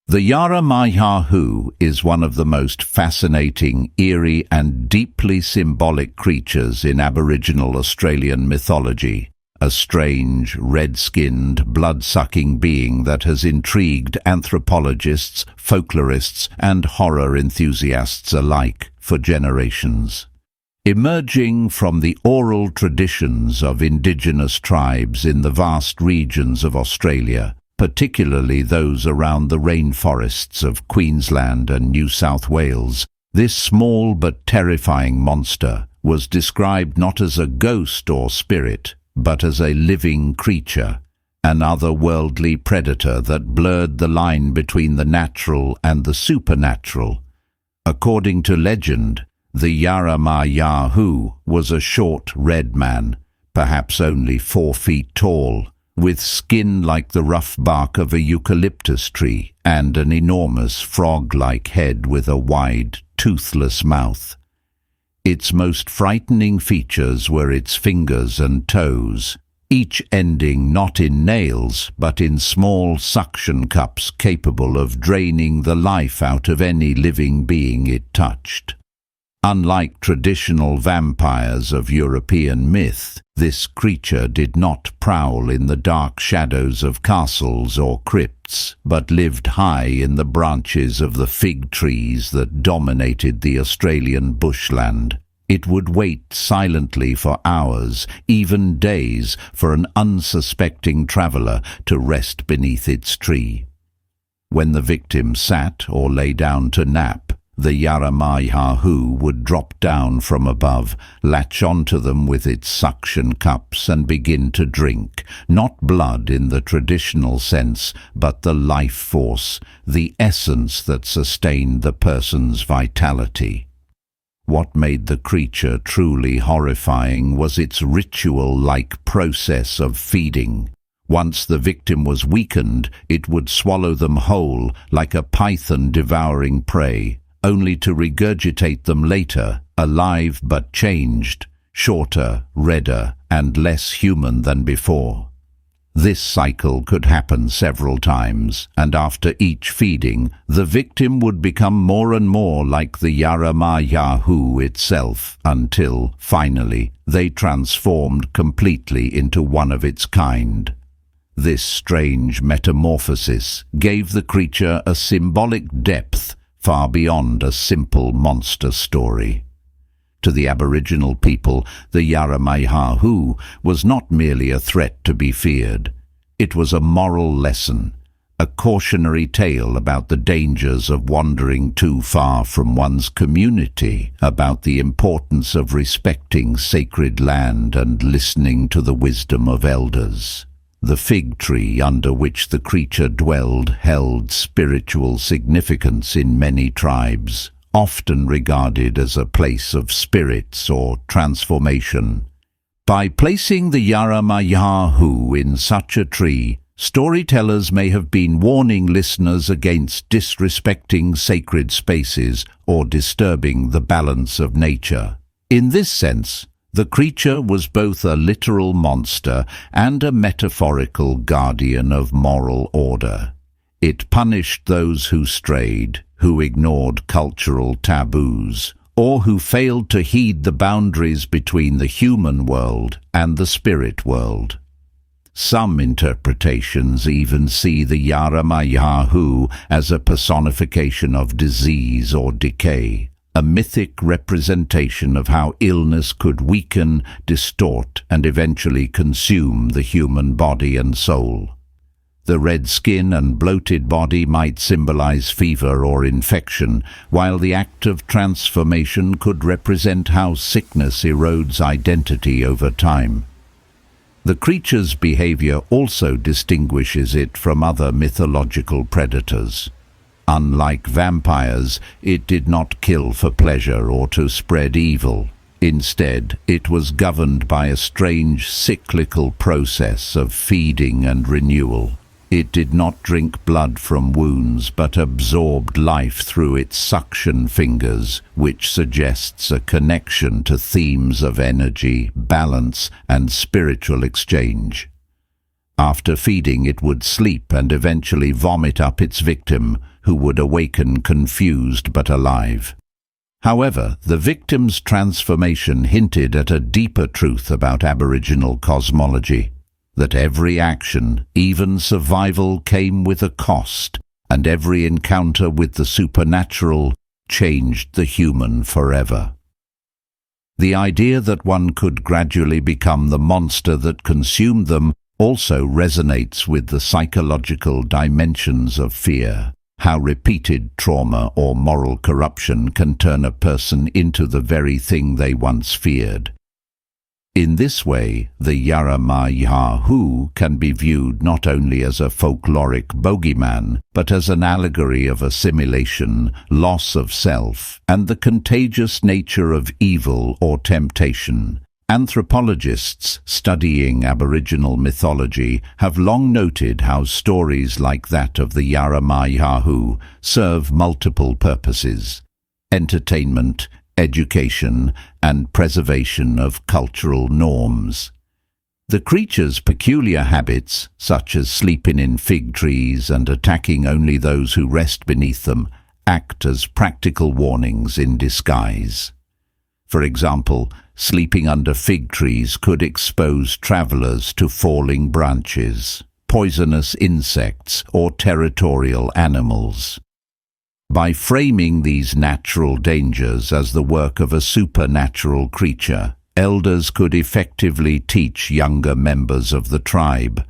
The Yara Ma Yha Who is one of the most fascinating, eerie and deeply symbolic creatures in Aboriginal Australian mythology, a strange, red-skinned, blood-sucking being that has intrigued anthropologists, folklorists and horror enthusiasts alike for generations. Emerging from the oral traditions of indigenous tribes in the vast regions of Australia, particularly those around the rainforests of Queensland and New South Wales, this small but terrifying monster was described not as a ghost or spirit, but as a living creature, an otherworldly predator that blurred the line between the natural and the supernatural. According to legend, the Yara Ma Yha Who was a short red man, perhaps only 4 feet tall, with skin like the rough bark of a eucalyptus tree and an enormous frog-like head with a wide, toothless mouth. Its most frightening features were its fingers and toes, each ending not in nails but in small suction cups capable of draining the life out of any living being it touched. Unlike traditional vampires of European myth, this creature did not prowl in the dark shadows of castles or crypts, but lived high in the branches of the fig trees that dominated the Australian bushland. It would wait silently for hours, even days, for an unsuspecting traveller to rest beneath its tree. When the victim sat or lay down to nap, the Yara Ma Yha Who would drop down from above, latch onto them with its suction cups and begin to drink, not blood in the traditional sense, but the life force, the essence that sustained the person's vitality. What made the creature truly horrifying was its ritual-like process of feeding. Once the victim was weakened, it would swallow them whole, like a python devouring prey, only to regurgitate them later, alive but changed, shorter, redder, and less human than before. This cycle could happen several times, and after each feeding, the victim would become more and more like the Yara Ma Yha Who itself, until, finally, they transformed completely into one of its kind. This strange metamorphosis gave the creature a symbolic depth far beyond a simple monster story. To the Aboriginal people, the Yara Ma Yha Who was not merely a threat to be feared. It was a moral lesson, a cautionary tale about the dangers of wandering too far from one's community, about the importance of respecting sacred land and listening to the wisdom of elders. The fig tree under which the creature dwelled held spiritual significance in many tribes, often regarded as a place of spirits or transformation. By placing the Yara Ma Yha Who in such a tree, storytellers may have been warning listeners against disrespecting sacred spaces or disturbing the balance of nature. In this sense, the creature was both a literal monster and a metaphorical guardian of moral order. It punished those who strayed, who ignored cultural taboos, or who failed to heed the boundaries between the human world and the spirit world. Some interpretations even see the Yara Ma Yha Who as a personification of disease or decay, a mythic representation of how illness could weaken, distort, and eventually consume the human body and soul. The red skin and bloated body might symbolize fever or infection, while the act of transformation could represent how sickness erodes identity over time. The creature's behavior also distinguishes it from other mythological predators. Unlike vampires, it did not kill for pleasure or to spread evil. Instead, it was governed by a strange cyclical process of feeding and renewal. It did not drink blood from wounds, but absorbed life through its suction fingers, which suggests a connection to themes of energy, balance, and spiritual exchange. After feeding, it would sleep and eventually vomit up its victim, who would awaken confused but alive. However, the victim's transformation hinted at a deeper truth about Aboriginal cosmology, that every action, even survival, came with a cost, and every encounter with the supernatural changed the human forever. The idea that one could gradually become the monster that consumed them also resonates with the psychological dimensions of fear, how repeated trauma or moral corruption can turn a person into the very thing they once feared. In this way, the Yara Ma Yha Who can be viewed not only as a folkloric bogeyman, but as an allegory of assimilation, loss of self, and the contagious nature of evil or temptation. Anthropologists studying Aboriginal mythology have long noted how stories like that of the Yara Ma Yha Who serve multiple purposes: entertainment, education, and preservation of cultural norms. The creature's peculiar habits, such as sleeping in fig trees and attacking only those who rest beneath them, act as practical warnings in disguise. For example, sleeping under fig trees could expose travelers to falling branches, poisonous insects, or territorial animals. By framing these natural dangers as the work of a supernatural creature, elders could effectively teach younger members of the tribe